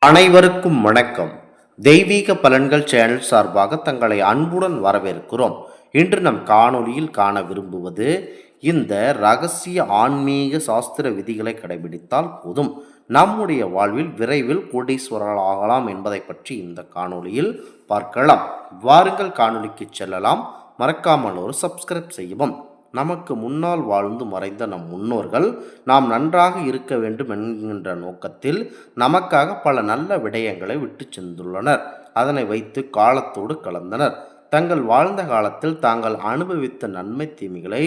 அனைவருக்கும் வணக்கம். தெய்வீக பலன்கள் சேனல் சார்பாக தங்களை அன்புடன் வரவேற்கிறோம். இன்று நம் காணொளியில் காண விரும்புவது, இந்த ரகசிய ஆன்மீக சாஸ்திர விதிகளை கடைபிடித்தால் போதும் நம்முடைய வாழ்வில் விரைவில் கோடீஸ்வரர்களாகலாம் என்பதை பற்றி இந்த காணொளியில் பார்க்கலாம். வாருங்கள் காணொளிக்கு செல்லலாம். மறக்காமல் ஒரு சப்ஸ்கிரைப் செய்யவும். நமக்கு முன்னால் வாழ்ந்து மறைந்த நம் முன்னோர்கள் நாம் நன்றாக இருக்க வேண்டும் என்கின்ற நோக்கத்தில் நமக்காக பல நல்ல விடயங்களை விட்டு சென்றுள்ளனர். அதனை வைத்து காலத்தோடு கலந்தனர். தங்கள் வாழ்ந்த காலத்தில் தாங்கள் அனுபவித்த நன்மை தீமைகளை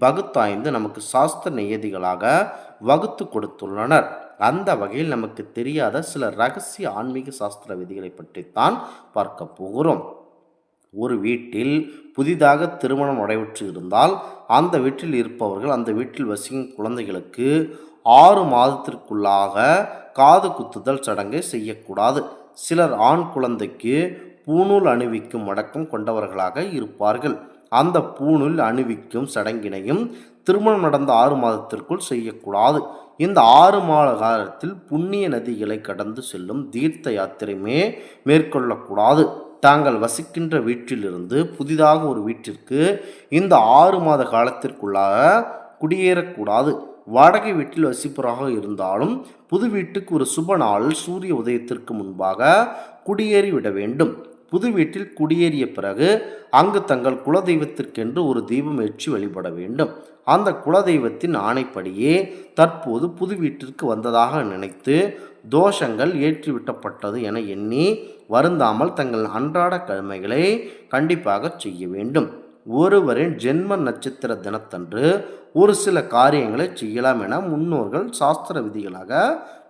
பகுத்தாய்ந்து நமக்கு சாஸ்திர நியதிகளாக வகுத்து கொடுத்துள்ளனர். அந்த வகையில் நமக்கு தெரியாத சில ரகசிய ஆன்மீக சாஸ்திர விதிகளை பற்றித்தான் பார்க்க போகிறோம். ஒரு வீட்டில் புதிதாக திருமணம் நடைபெற்று இருந்தால் அந்த வீட்டில் இருப்பவர்கள் அந்த வீட்டில் வசிக்கும் குழந்தைகளுக்கு 6 மாதத்திற்குள்ளாக காது குத்துதல் சடங்கை செய்யக்கூடாது. சிலர் ஆண் குழந்தைக்கு பூணூல் அணிவிக்கும் வழக்கம் கொண்டவர்களாக இருப்பார்கள். அந்த பூணூல் அணிவிக்கும் சடங்கினையும் திருமணம் நடந்த 6 மாதத்திற்குள் செய்யக்கூடாது. இந்த 6 மாத காலத்தில் புண்ணிய நதிகளை கடந்து செல்லும் தீர்த்த யாத்திரையுமே மேற்கொள்ளக்கூடாது. தாங்கள் வசிக்கின்ற வீட்டிலிருந்து புதிதாக ஒரு வீட்டிற்கு இந்த 6 மாத காலத்திற்குள்ளாக குடியேறக்கூடாது. வாடகை வீட்டில் வசிப்பவராக இருந்தாலும் புது வீட்டுக்கு ஒரு சுப நாளில் சூரிய உதயத்திற்கு முன்பாக குடியேறிவிட வேண்டும். புது வீட்டில் குடியேறிய பிறகு அங்கு தங்கள் குலதெய்வத்திற்கென்று ஒரு தீபம் ஏற்றி வழிபட வேண்டும். அந்த குலதெய்வத்தின் ஆணைப்படியே தற்போது புது வீட்டிற்கு வந்ததாக நினைத்து தோஷங்கள் ஏற்றிவிட்டப்பட்டது என எண்ணி வருந்தாமல் தங்கள் அன்றாட கடமைகளை கண்டிப்பாக செய்ய வேண்டும். ஒருவரின் ஜென்ம நட்சத்திர தினத்தன்று ஒரு சில காரியங்களை செய்யலாம் என முன்னோர்கள் சாஸ்திர விதிகளாக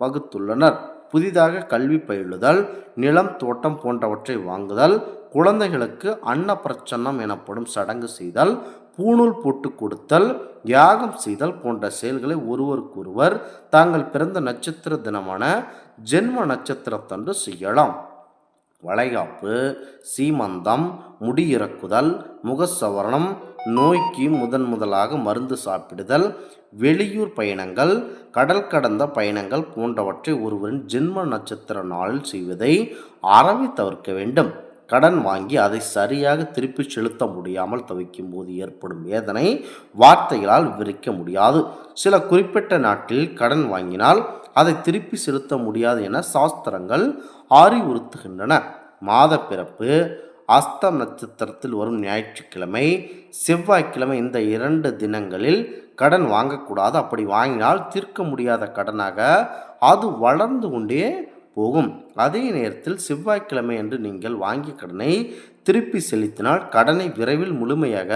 வகுத்துள்ளனர். புதிதாக கல்வி பயிலுதல், நிலம் தோட்டம் போன்றவற்றை வாங்குதல், குழந்தைகளுக்கு அன்னப்பிரச்சன்னம் எனப்படும் சடங்கு செய்தல், பூணூல் போட்டு கொடுத்தல், யாகம் செய்தல் போன்ற செயல்களை ஒருவருக்கொருவர் தாங்கள் பிறந்த நட்சத்திர தினமான ஜென்ம நட்சத்திரத்தன்று செய்யலாம். வளைகாப்பு, சீமந்தம், முடியிறக்குதல், முகசவரணம், நோய்க்கு முதலாக மருந்து சாப்பிடுதல், வெளியூர் பயணங்கள், கடல் கடந்த பயணங்கள் போன்றவற்றை ஒருவரின் ஜென்ம நட்சத்திர நாளில் செய்வதை அறவே தவிர்க்க வேண்டும். கடன் வாங்கி அதை சரியாக திருப்பி செலுத்த முடியாமல் தவிக்கும் போது ஏற்படும் வேதனை வார்த்தைகளால் விவரிக்க முடியாது. சில குறிப்பிட்ட நாட்டில் கடன் வாங்கினால் அதை திருப்பி செலுத்த முடியாது என சாஸ்திரங்கள் அறிவுறுத்துகின்றன. மாத பிறப்பு, அஸ்தம் நட்சத்திரத்தில் வரும் ஞாயிற்றுக்கிழமை, செவ்வாய்க்கிழமை இந்த 2 தினங்களில் கடன் வாங்கக்கூடாது. அப்படி வாங்கினால் தீர்க்க முடியாத கடனாக அது வளர்ந்து கொண்டே போகும். அதே நேரத்தில் செவ்வாய்க்கிழமை என்று நீங்கள் வாங்கிய கடனை திருப்பி செலுத்தினால் கடனை விரைவில் முழுமையாக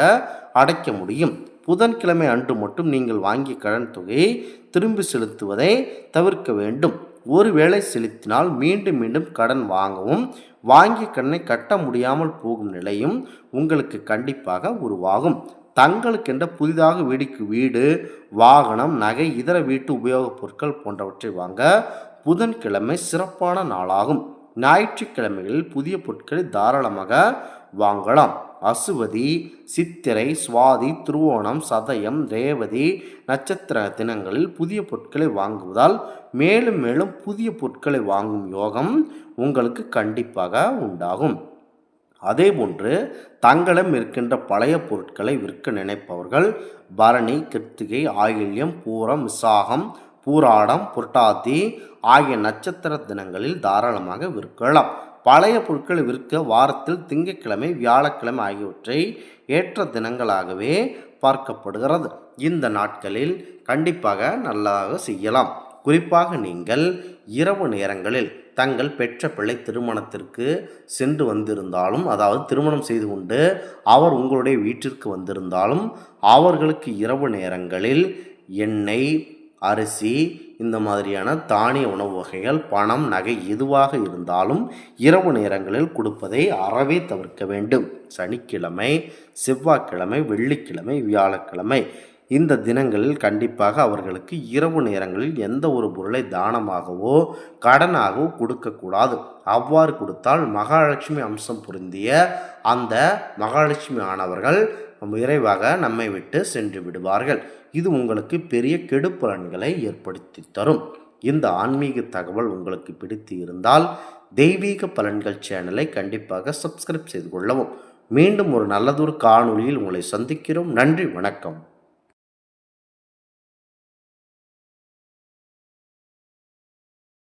அடைக்க முடியும். புதன்கிழமை அன்று மட்டும் நீங்கள் வாங்கிய கடன் தொகையை திரும்பி செலுத்துவதை தவிர்க்க வேண்டும். ஒருவேளை செலுத்தினால் மீண்டும் மீண்டும் கடன் வாங்கவும் வாங்கிய கடனை கட்ட முடியாமல் போகும் நிலையும் உங்களுக்கு கண்டிப்பாக உருவாகும். தங்களுக்கென்ற புதிதாக வீடு, வாகனம், நகை, இதர வீட்டு உபயோகப் பொருட்கள் போன்றவற்றை வாங்க புதன்கிழமை சிறப்பான நாளாகும். ஞாயிற்றுக்கிழமைகளில் புதிய பொருட்களை தாராளமாக வாங்கலாம். அசுவதி, சித்திரை, சுவாதி, திருவோணம், சதயம், ரேவதி நட்சத்திர தினங்களில் புதிய பொருட்களை வாங்குவதால் மேலும் மேலும் புதிய பொருட்களை வாங்கும் யோகம் உங்களுக்கு கண்டிப்பாக உண்டாகும். அதேபோன்று தங்களிடம் இருக்கின்ற பழைய பொருட்களை விற்க நினைப்பவர்கள் பரணி, கிருத்திகை, ஆயில்யம், பூரம், விசாகம், பூராடம், புரட்டாதி ஆகிய நட்சத்திர தினங்களில் தாராளமாக விற்கலாம். பழைய பொருட்களை விற்க வாரத்தில் திங்கட்கிழமை, வியாழக்கிழமை ஆகியவற்றை ஏற்ற தினங்களாகவே பார்க்கப்படுகிறது. இந்த நாட்களில் கண்டிப்பாக நல்லதாக செய்யலாம். குறிப்பாக நீங்கள் இரவு நேரங்களில் தங்கள் பெற்ற பிள்ளை திருமணத்திற்கு சென்று வந்திருந்தாலும், அதாவது திருமணம் செய்து கொண்டு அவர் உங்களுடைய வீட்டிற்கு வந்திருந்தாலும், அவர்களுக்கு இரவு நேரங்களில் எண்ணெய், அரிசி இந்த மாதிரியான தானிய உணவு வகைகள், பணம், நகை எதுவாக இருந்தாலும் இரவு நேரங்களில் கொடுப்பதை அறவே தவிர்க்க வேண்டும். சனிக்கிழமை, செவ்வாய்க்கிழமை, வெள்ளிக்கிழமை, வியாழக்கிழமை இந்த தினங்களில் கண்டிப்பாக அவர்களுக்கு இரவு நேரங்களில் எந்த ஒரு பொருளை தானமாகவோ கடனாகவோ கொடுக்கக்கூடாது. அவ்வாறு கொடுத்தால் மகாலட்சுமி அம்சம் பொருந்திய அந்த மகாலட்சுமி ஆனவர்கள் விரைவாக நம்மை விட்டு சென்று விடுவார்கள். இது உங்களுக்கு பெரிய கெடுபலன்களை ஏற்படுத்தி தரும். இந்த ஆன்மீக தகவல் உங்களுக்கு பிடித்து இருந்தால் தெய்வீக பலன்கள் சேனலை கண்டிப்பாக சப்ஸ்கிரைப் செய்து கொள்ளவும். மீண்டும் ஒரு நல்லதொரு காணொளியில் உங்களை சந்திக்கிறோம். நன்றி, வணக்கம்.